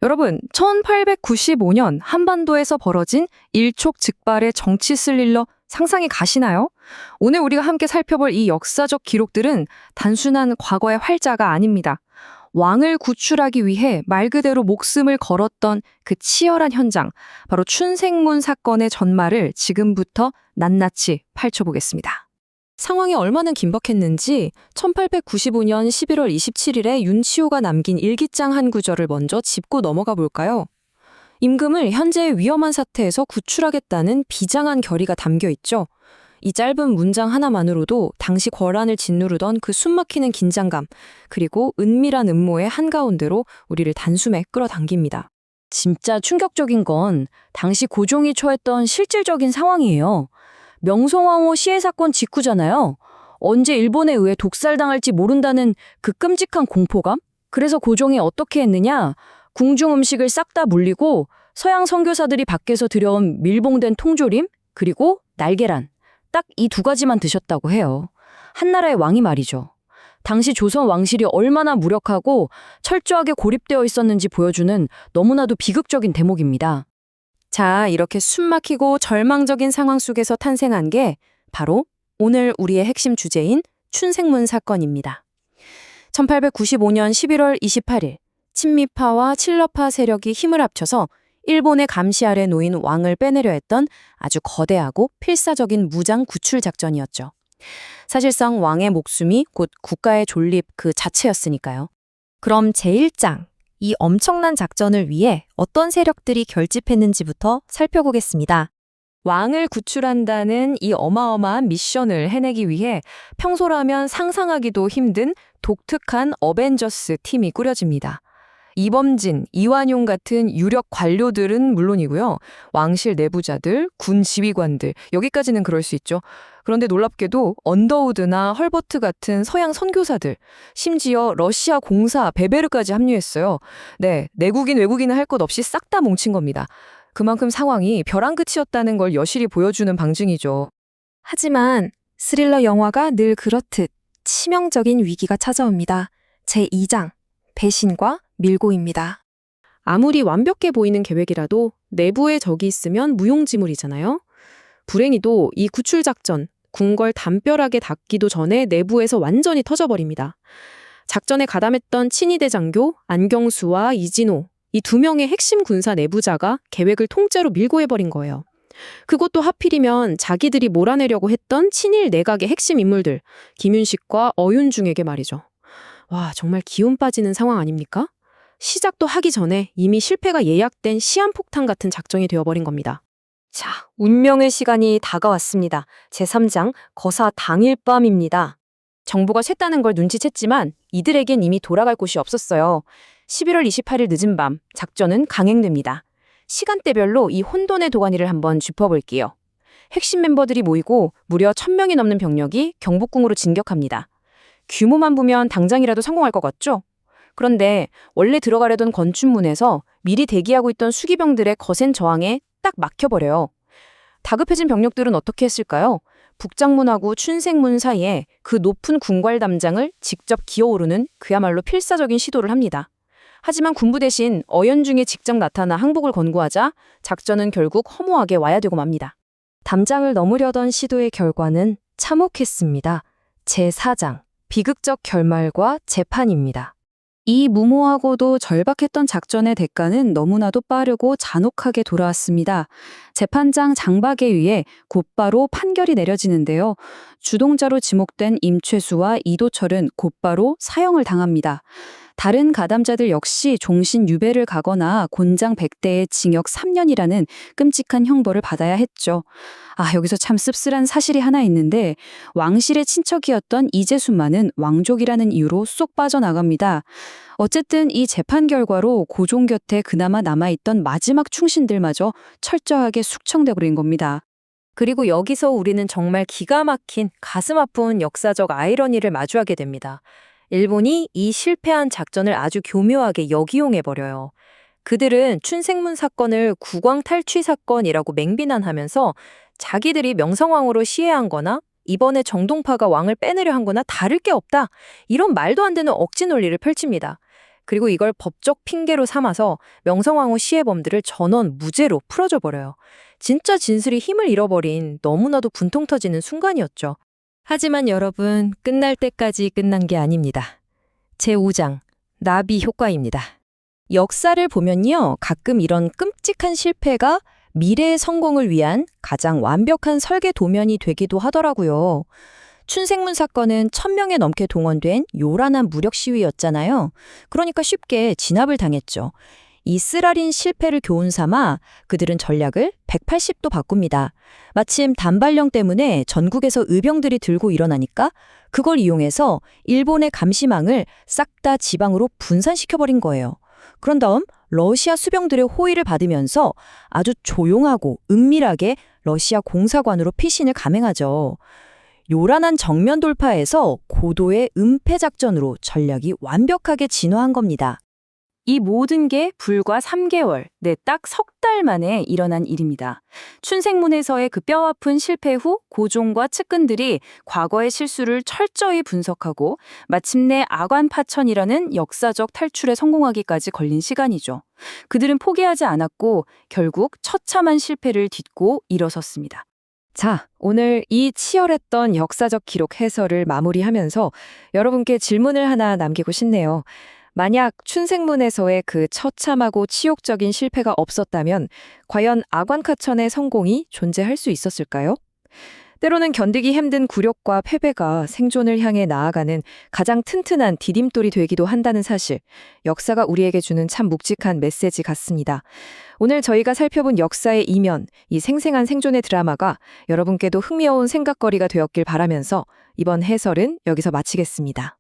여러분, 1895년 한반도에서 벌어진 일촉즉발의 정치 스릴러 상상이 가시나요? 오늘 우리가 함께 살펴볼 이 역사적 기록들은 단순한 과거의 활자가 아닙니다. 왕을 구출하기 위해 말 그대로 목숨을 걸었던 그 치열한 현장, 바로 춘생문 사건의 전말을 지금부터 낱낱이 파헤쳐보겠습니다. 상황이 얼마나 긴박했는지 1895년 11월 27일에 윤치호가 남긴 일기장 한 구절을 먼저 짚고 넘어가 볼까요? 임금을 현재의 위험한 사태에서 구출하겠다는 비장한 결의가 담겨 있죠. 이 짧은 문장 하나만으로도 당시 권한을 짓누르던 그 숨막히는 긴장감, 그리고 은밀한 음모의 한가운데로 우리를 단숨에 끌어당깁니다. 진짜 충격적인 건 당시 고종이 처했던 실질적인 상황이에요. 명성황후 시해 사건 직후잖아요. 언제 일본에 의해 독살당할지 모른다는 그 끔찍한 공포감? 그래서 고종이 어떻게 했느냐? 궁중 음식을 싹 다 물리고 서양 선교사들이 밖에서 들여온 밀봉된 통조림, 그리고 날계란. 딱 이 두 가지만 드셨다고 해요. 한나라의 왕이 말이죠. 당시 조선 왕실이 얼마나 무력하고 철저하게 고립되어 있었는지 보여주는 너무나도 비극적인 대목입니다. 자, 이렇게 숨막히고 절망적인 상황 속에서 탄생한 게 바로 오늘 우리의 핵심 주제인 춘생문 사건입니다. 1895년 11월 28일, 친미파와 칠러파 세력이 힘을 합쳐서 일본의 감시 아래 놓인 왕을 빼내려 했던 아주 거대하고 필사적인 무장 구출 작전이었죠. 사실상 왕의 목숨이 곧 국가의 존립 그 자체였으니까요. 그럼 제1장, 이 엄청난 작전을 위해 어떤 세력들이 결집했는지부터 살펴보겠습니다. 왕을 구출한다는 이 어마어마한 미션을 해내기 위해 평소라면 상상하기도 힘든 독특한 어벤져스 팀이 꾸려집니다. 이범진, 이완용 같은 유력 관료들은 물론이고요. 왕실 내부자들, 군 지휘관들, 여기까지는 그럴 수 있죠. 그런데 놀랍게도 언더우드나 헐버트 같은 서양 선교사들, 심지어 러시아 공사 베베르까지 합류했어요. 네, 내국인 외국인은 할 것 없이 싹 다 뭉친 겁니다. 그만큼 상황이 벼랑 끝이었다는 걸 여실히 보여주는 방증이죠. 하지만 스릴러 영화가 늘 그렇듯 치명적인 위기가 찾아옵니다. 제2장, 배신과 밀고입니다. 아무리 완벽해 보이는 계획이라도 내부에 적이 있으면 무용지물이잖아요. 불행히도 이 구출작전, 궁궐 담벼락에 닿기도 전에 내부에서 완전히 터져버립니다. 작전에 가담했던 친위대 장교 안경수와 이진호, 이 두 명의 핵심 군사 내부자가 계획을 통째로 밀고 해버린 거예요. 그것도 하필이면 자기들이 몰아내려고 했던 친일 내각의 핵심 인물들, 김윤식과 어윤중에게 말이죠. 와, 정말 기운 빠지는 상황 아닙니까? 시작도 하기 전에 이미 실패가 예약된 시한폭탄 같은 작전이 되어버린 겁니다. 자, 운명의 시간이 다가왔습니다. 제3장, 거사 당일 밤입니다. 정보가 샜다는 걸 눈치챘지만 이들에겐 이미 돌아갈 곳이 없었어요. 11월 28일 늦은 밤, 작전은 강행됩니다. 시간대별로 이 혼돈의 도가니를 한번 짚어볼게요. 핵심 멤버들이 모이고 무려 1000명이 넘는 병력이 경복궁으로 진격합니다. 규모만 보면 당장이라도 성공할 것 같죠? 그런데 원래 들어가려던 건춘문에서 미리 대기하고 있던 수기병들의 거센 저항에 딱 막혀버려요. 다급해진 병력들은 어떻게 했을까요? 북장문하고 춘생문 사이에 그 높은 궁궐 담장을 직접 기어오르는 그야말로 필사적인 시도를 합니다. 하지만 군부 대신 어연중에 직접 나타나 항복을 권고하자 작전은 결국 허무하게 와야되고 맙니다. 담장을 넘으려던 시도의 결과는 참혹했습니다. 제4장, 비극적 결말과 재판입니다. 이 무모하고도 절박했던 작전의 대가는 너무나도 빠르고 잔혹하게 돌아왔습니다. 재판장 장박에 의해 곧바로 판결이 내려지는데요. 주동자로 지목된 임최수와 이도철은 곧바로 사형을 당합니다. 다른 가담자들 역시 종신 유배를 가거나 곤장 100대의 징역 3년이라는 끔찍한 형벌을 받아야 했죠. 여기서 참 씁쓸한 사실이 하나 있는데 왕실의 친척이었던 이재순만은 왕족이라는 이유로 쏙 빠져나갑니다. 어쨌든 이 재판 결과로 고종 곁에 그나마 남아있던 마지막 충신들마저 철저하게 숙청돼 버린 겁니다. 그리고 여기서 우리는 정말 기가 막힌 가슴 아픈 역사적 아이러니를 마주하게 됩니다. 일본이 이 실패한 작전을 아주 교묘하게 역이용해버려요. 그들은 춘생문 사건을 국왕 탈취 사건이라고 맹비난하면서 자기들이 명성황후로 시해한 거나 이번에 정동파가 왕을 빼내려 한 거나 다를 게 없다. 이런 말도 안 되는 억지 논리를 펼칩니다. 그리고 이걸 법적 핑계로 삼아서 명성황후 시해범들을 전원 무죄로 풀어줘 버려요. 진짜 진술이 힘을 잃어버린 너무나도 분통 터지는 순간이었죠. 하지만 여러분, 끝날 때까지 끝난 게 아닙니다. 제5장, 나비 효과입니다. 역사를 보면요, 가끔 이런 끔찍한 실패가 미래의 성공을 위한 가장 완벽한 설계 도면이 되기도 하더라고요. 춘생문 사건은 1000명에 넘게 동원된 요란한 무력 시위였잖아요. 그러니까 쉽게 진압을 당했죠. 이 쓰라린 실패를 교훈 삼아 그들은 전략을 180도 바꿉니다. 마침 단발령 때문에 전국에서 의병들이 들고 일어나니까 그걸 이용해서 일본의 감시망을 싹 다 지방으로 분산시켜버린 거예요. 그런 다음 러시아 수병들의 호의를 받으면서 아주 조용하고 은밀하게 러시아 공사관으로 피신을 감행하죠. 요란한 정면 돌파에서 고도의 은폐 작전으로 전략이 완벽하게 진화한 겁니다. 이 모든 게 불과 3개월, 딱 석 달 만에 일어난 일입니다. 춘생문에서의 그 뼈아픈 실패 후 고종과 측근들이 과거의 실수를 철저히 분석하고 마침내 아관파천이라는 역사적 탈출에 성공하기까지 걸린 시간이죠. 그들은 포기하지 않았고 결국 처참한 실패를 딛고 일어섰습니다. 자, 오늘 이 치열했던 역사적 기록 해설을 마무리하면서 여러분께 질문을 하나 남기고 싶네요. 만약 춘생문에서의 그 처참하고 치욕적인 실패가 없었다면 과연 아관카천의 성공이 존재할 수 있었을까요? 때로는 견디기 힘든 굴욕과 패배가 생존을 향해 나아가는 가장 튼튼한 디딤돌이 되기도 한다는 사실, 역사가 우리에게 주는 참 묵직한 메시지 같습니다. 오늘 저희가 살펴본 역사의 이면, 이 생생한 생존의 드라마가 여러분께도 흥미로운 생각거리가 되었길 바라면서 이번 해설은 여기서 마치겠습니다.